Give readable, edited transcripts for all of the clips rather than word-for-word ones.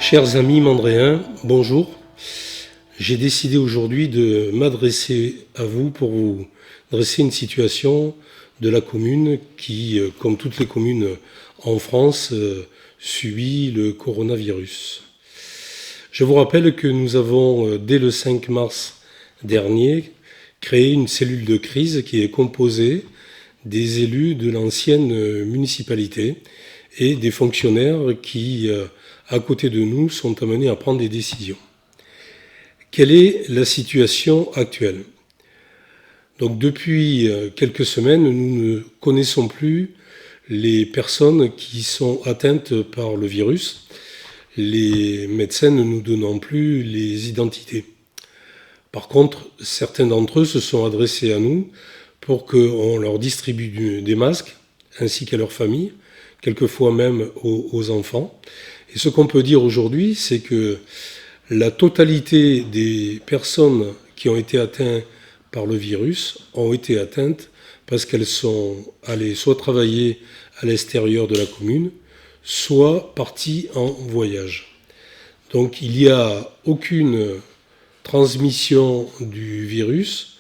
Chers amis mandréens, bonjour. J'ai décidé aujourd'hui de m'adresser à vous pour vous dresser une situation de la commune qui, comme toutes les communes en France, subit le coronavirus. Je vous rappelle que nous avons, dès le 5 mars dernier, créé une cellule de crise qui est composée des élus de l'ancienne municipalité et des fonctionnaires qui, à côté de nous, sont amenés à prendre des décisions. Quelle est la situation actuelle ? Donc depuis quelques semaines, nous ne connaissons plus les personnes qui sont atteintes par le virus. Les médecins ne nous donnant plus les identités. Par contre, certains d'entre eux se sont adressés à nous pour qu'on leur distribue des masques, ainsi qu'à leurs familles, quelquefois même aux enfants. Et ce qu'on peut dire aujourd'hui, c'est que la totalité des personnes qui ont été atteintes par le virus ont été atteintes parce qu'elles sont allées soit travailler à l'extérieur de la commune, soit parties en voyage. Donc il n'y a aucune transmission du virus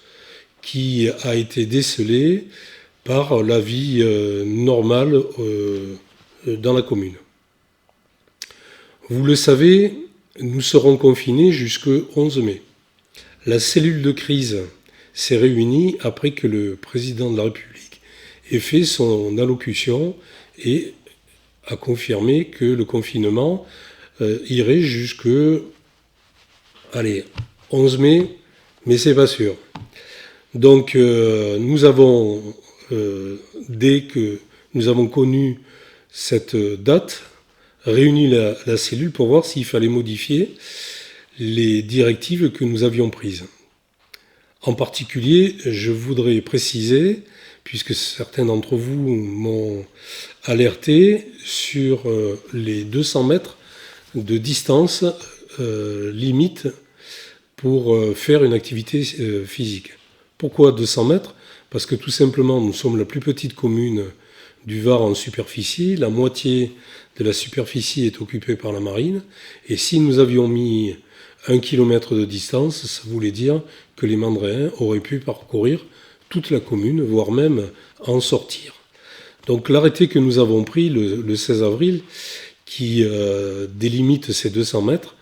qui a été décelée par la vie normale dans la commune. Vous le savez, nous serons confinés jusqu'au 11 mai. La cellule de crise s'est réunie après que le président de la République ait fait son allocution et a confirmé que le confinement irait jusqu'au 11 mai, mais c'est pas sûr. Donc nous avons, dès que nous avons connu cette date, réuni la cellule pour voir s'il fallait modifier les directives que nous avions prises. En particulier, je voudrais préciser, puisque certains d'entre vous m'ont alerté sur les 200 mètres de distance limite pour faire une activité physique. Pourquoi 200 mètres ? Parce que tout simplement, nous sommes la plus petite commune du Var en superficie, la moitié de la superficie est occupée par la marine, et si nous avions mis 1 kilomètre de distance, ça voulait dire que les Mandréens auraient pu parcourir toute la commune, voire même en sortir. Donc l'arrêté que nous avons pris le 16 avril, qui délimite ces 200 mètres,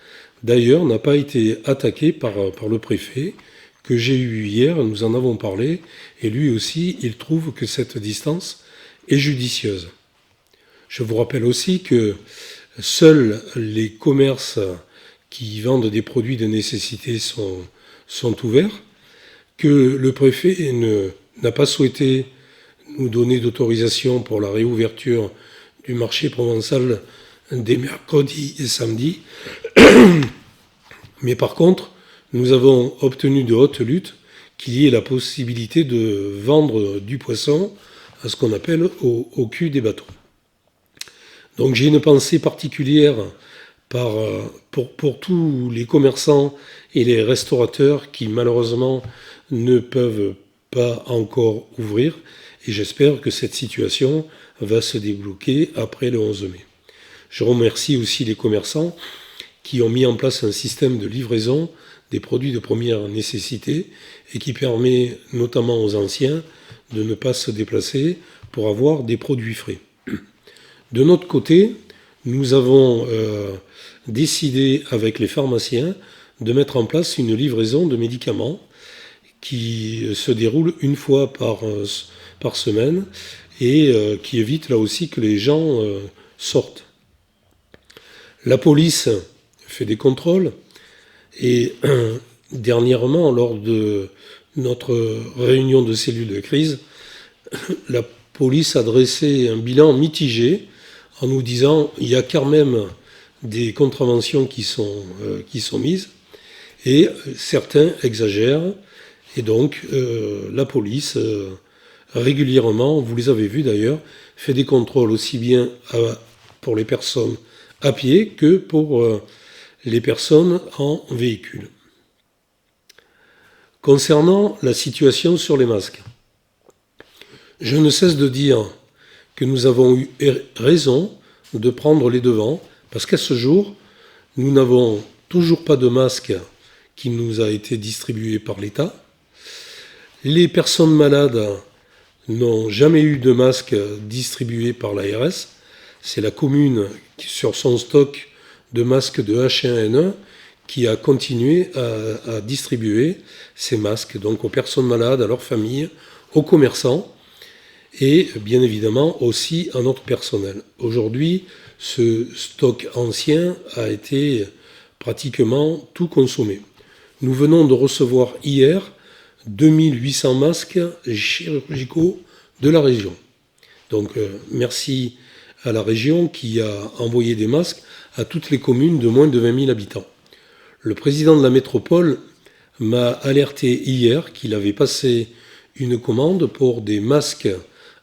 d'ailleurs n'a pas été attaqué par le préfet, que j'ai eu hier, nous en avons parlé, et lui aussi, il trouve que cette distance est judicieuse. Je vous rappelle aussi que seuls les commerces qui vendent des produits de nécessité sont ouverts, que le préfet n'a pas souhaité nous donner d'autorisation pour la réouverture du marché provençal des mercredis et samedis. Mais par contre, nous avons obtenu de haute lutte qu'il y ait la possibilité de vendre du poisson à ce qu'on appelle au cul des bateaux. Donc j'ai une pensée particulière pour tous les commerçants et les restaurateurs qui malheureusement ne peuvent pas encore ouvrir, et j'espère que cette situation va se débloquer après le 11 mai. Je remercie aussi les commerçants qui ont mis en place un système de livraison des produits de première nécessité et qui permet notamment aux anciens de ne pas se déplacer pour avoir des produits frais. De notre côté, nous avons décidé avec les pharmaciens de mettre en place une livraison de médicaments qui se déroule une fois par semaine et qui évite là aussi que les gens sortent. La police fait des contrôles et dernièrement, lors de notre réunion de cellule de crise, la police a dressé un bilan mitigé en nous disant qu'il y a quand même des contraventions qui sont mises et certains exagèrent. Et donc la police, régulièrement, vous les avez vus d'ailleurs, fait des contrôles aussi bien pour les personnes à pied que pour les personnes en véhicule. Concernant la situation sur les masques, je ne cesse de dire que nous avons eu raison de prendre les devants, parce qu'à ce jour, Nous n'avons toujours pas de masque qui nous a été distribué par l'État. Les personnes malades n'ont jamais eu de masque distribué par l'ARS. C'est la commune qui, sur son stock de masques de H1N1, qui a continué à distribuer ces masques donc aux personnes malades, à leurs familles, aux commerçants et bien évidemment aussi à notre personnel. Aujourd'hui, ce stock ancien a été pratiquement tout consommé. Nous venons de recevoir hier 2800 masques chirurgicaux de la région. Donc merci à la région qui a envoyé des masques à toutes les communes de moins de 20 000 habitants. Le président de la métropole m'a alerté hier qu'il avait passé une commande pour des masques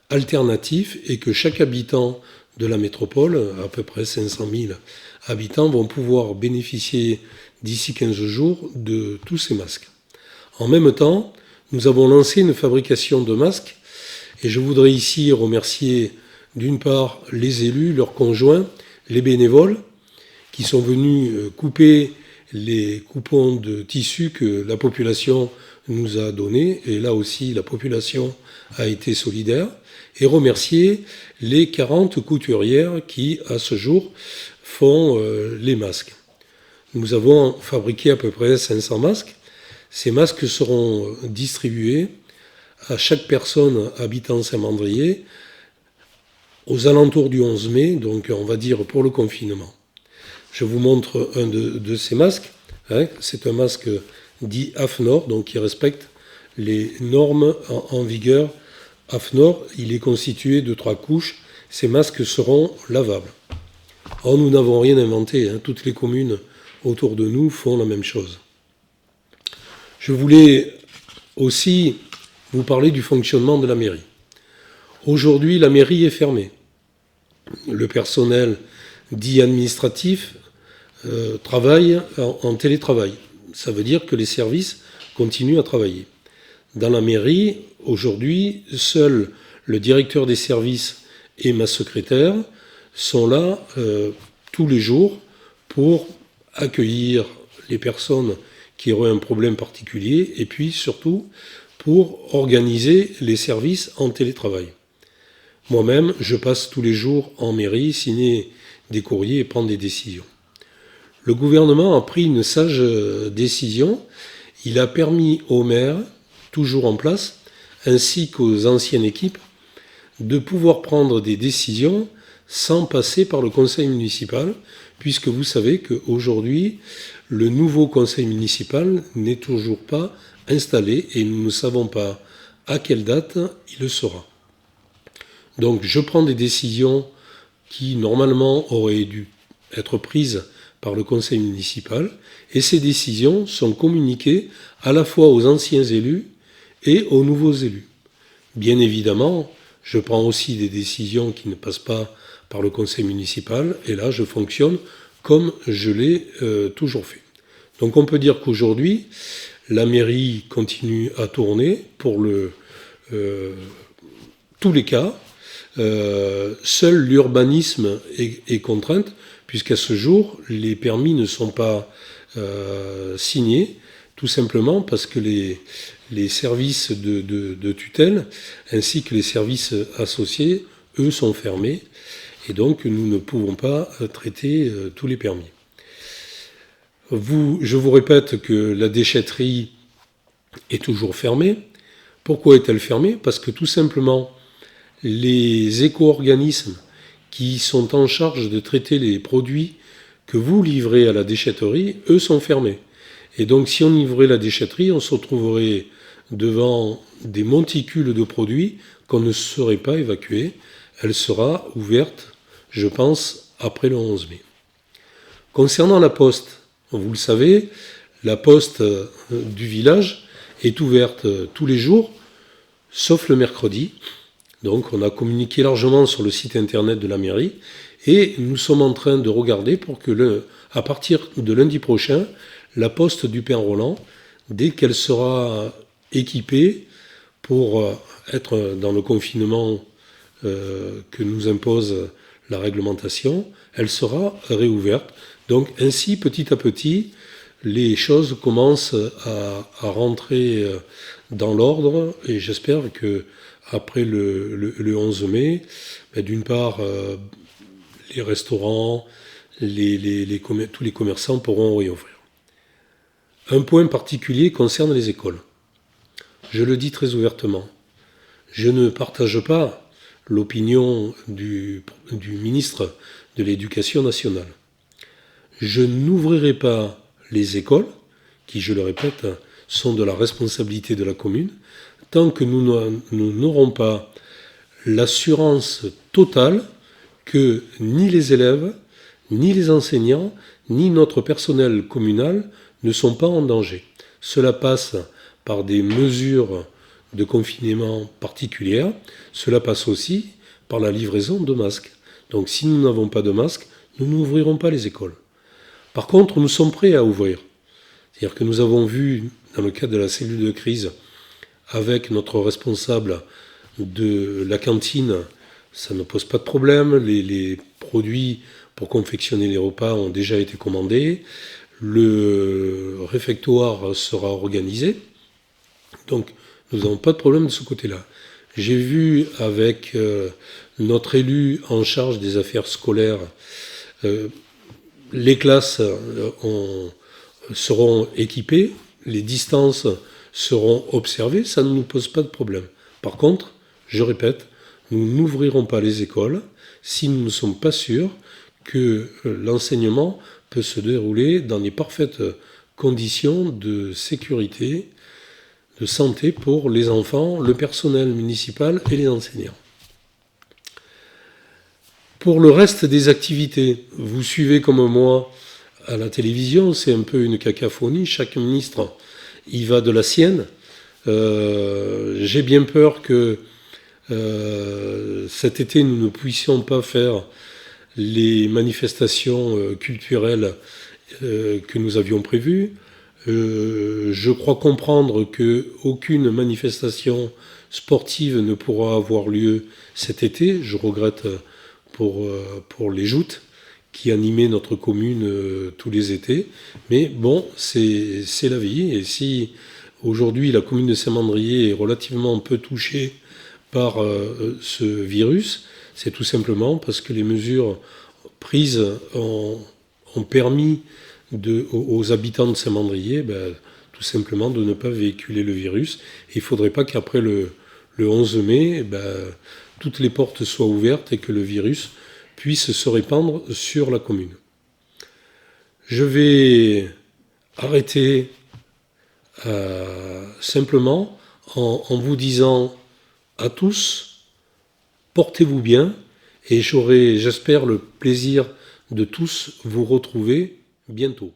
alternatifs et que chaque habitant de la métropole, à peu près 500 000 habitants, vont pouvoir bénéficier d'ici 15 jours de tous ces masques. En même temps, nous avons lancé une fabrication de masques et je voudrais ici remercier d'une part les élus, leurs conjoints, les bénévoles qui sont venus couper les coupons de tissu que la population nous a donnés, et là aussi la population a été solidaire, et remercier les 40 couturières qui, à ce jour, font les masques. Nous avons fabriqué à peu près 500 masques. Ces masques seront distribués à chaque personne habitant Saint-Mandrier aux alentours du 11 mai, donc on va dire pour le confinement. Je vous montre un de ces masques. C'est un masque dit AFNOR, donc qui respecte les normes en vigueur. AFNOR, il est constitué de 3 couches. Ces masques seront lavables. Or, nous n'avons rien inventé. Toutes les communes autour de nous font la même chose. Je voulais aussi vous parler du fonctionnement de la mairie. Aujourd'hui, la mairie est fermée. Le personnel dit administratif travaille en télétravail. Ça veut dire que les services continuent à travailler. Dans la mairie, aujourd'hui, seul le directeur des services et ma secrétaire sont là tous les jours pour accueillir les personnes qui auraient un problème particulier et puis surtout pour organiser les services en télétravail. Moi-même, je passe tous les jours en mairie, signer des courriers et prendre des décisions. Le gouvernement a pris une sage décision. Il a permis aux maires, toujours en place, ainsi qu'aux anciennes équipes, de pouvoir prendre des décisions sans passer par le conseil municipal, puisque vous savez qu'aujourd'hui, le nouveau conseil municipal n'est toujours pas installé et nous ne savons pas à quelle date il le sera. Donc je prends des décisions qui normalement auraient dû être prises par le conseil municipal et ces décisions sont communiquées à la fois aux anciens élus et aux nouveaux élus. Bien évidemment, je prends aussi des décisions qui ne passent pas par le conseil municipal et là je fonctionne comme je l'ai toujours fait. Donc on peut dire qu'aujourd'hui, la mairie continue à tourner pour tous les cas. Seul l'urbanisme est contrainte, puisqu'à ce jour, les permis ne sont pas signés, tout simplement parce que les services de tutelle, ainsi que les services associés, eux, sont fermés, et donc nous ne pouvons pas traiter tous les permis. Je vous répète que la déchetterie est toujours fermée. Pourquoi est-elle fermée? Parce que tout simplement, les éco-organismes qui sont en charge de traiter les produits que vous livrez à la déchetterie, eux sont fermés. Et donc si on livrait la déchetterie, on se retrouverait devant des monticules de produits qu'on ne saurait pas évacuer. Elle sera ouverte, je pense, après le 11 mai. Concernant la poste, vous le savez, la poste du village est ouverte tous les jours, sauf le mercredi. Donc on a communiqué largement sur le site internet de la mairie et nous sommes en train de regarder pour que à partir de lundi prochain, la poste du Pin-Roland, dès qu'elle sera équipée pour être dans le confinement que nous impose la réglementation, elle sera réouverte. Donc ainsi, petit à petit, les choses commencent à rentrer dans l'ordre et j'espère que après le 11 mai, d'une part, les restaurants, tous les commerçants pourront réouvrir. Un point particulier concerne les écoles. Je le dis très ouvertement. Je ne partage pas l'opinion du ministre de l'Éducation nationale. Je n'ouvrirai pas les écoles, qui, je le répète, sont de la responsabilité de la commune, tant que nous n'aurons pas l'assurance totale que ni les élèves, ni les enseignants, ni notre personnel communal ne sont pas en danger. Cela passe par des mesures de confinement particulières. Cela passe aussi par la livraison de masques. Donc si nous n'avons pas de masques, nous n'ouvrirons pas les écoles. Par contre, nous sommes prêts à ouvrir. C'est-à-dire que nous avons vu, dans le cadre de la cellule de crise, avec notre responsable de la cantine, ça ne pose pas de problème. Les produits pour confectionner les repas ont déjà été commandés. Le réfectoire sera organisé. Donc, nous n'avons pas de problème de ce côté-là. J'ai vu avec notre élu en charge des affaires scolaires, les classes seront équipées, les distances seront observées, ça ne nous pose pas de problème. Par contre, je répète, nous n'ouvrirons pas les écoles si nous ne sommes pas sûrs que l'enseignement peut se dérouler dans les parfaites conditions de sécurité, de santé pour les enfants, le personnel municipal et les enseignants. Pour le reste des activités, vous suivez comme moi à la télévision, c'est un peu une cacophonie, chaque ministre y va de la sienne. J'ai bien peur que cet été nous ne puissions pas faire les manifestations culturelles que nous avions prévues. Je crois comprendre qu'aucune manifestation sportive ne pourra avoir lieu cet été. Je regrette pour les joutes qui animaient notre commune tous les étés. Mais bon, c'est la vie. Et si aujourd'hui la commune de Saint-Mandrier est relativement peu touchée par ce virus, c'est tout simplement parce que les mesures prises ont permis aux habitants de Saint-Mandrier tout simplement de ne pas véhiculer le virus. Et il ne faudrait pas qu'après le 11 mai, toutes les portes soient ouvertes et que le virus puisse se répandre sur la commune. Je vais arrêter simplement en vous disant à tous, portez-vous bien et j'aurai, j'espère, le plaisir de tous vous retrouver bientôt.